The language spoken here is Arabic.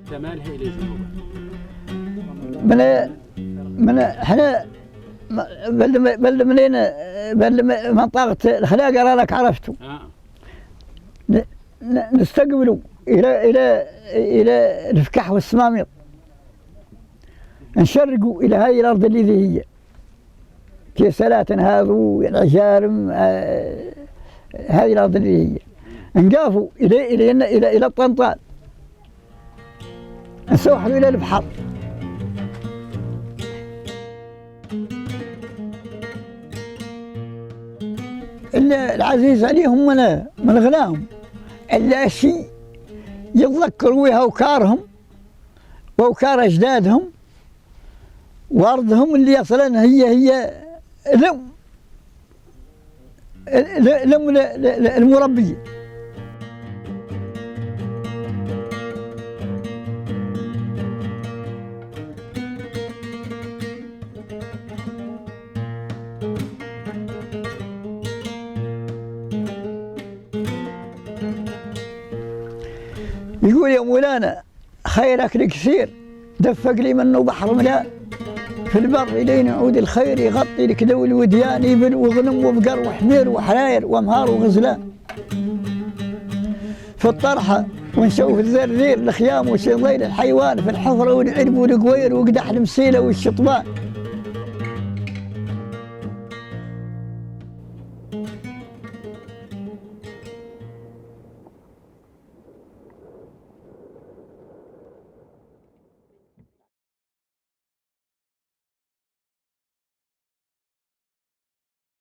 شمالها إلى جنوبها. من احنا بل منين بل منطقة الخلاقة راك عرفتوا. نستقبلوا إلى الفكح والسماميط، نشرقوا إلى هذه الأرض اللي هي كيسلات هذو العجارم، هذه الأرض اللي هي نقافوا إلى الطنطال، نسوحوا إلى البحر. العزيز عليهم من غناهم إلا شيء يتذكروا بها أوكارهم وأوكار أجدادهم وأرضهم اللي أصلا هي لم المربية. يقول يا مولانا خيرك الكثير دفق لي منه بحر ملاء، في البر إلين يعود الخير يغطي لك ذوي الوديان، إبل وغنم وبقر وحمير وحراير وأمهار وغزلان. في الطرحة ونشوف الذرذير الخيام وشظيل الحيوان، في الحفرة والعرب والقوير وقدح المسيلة والشطبان.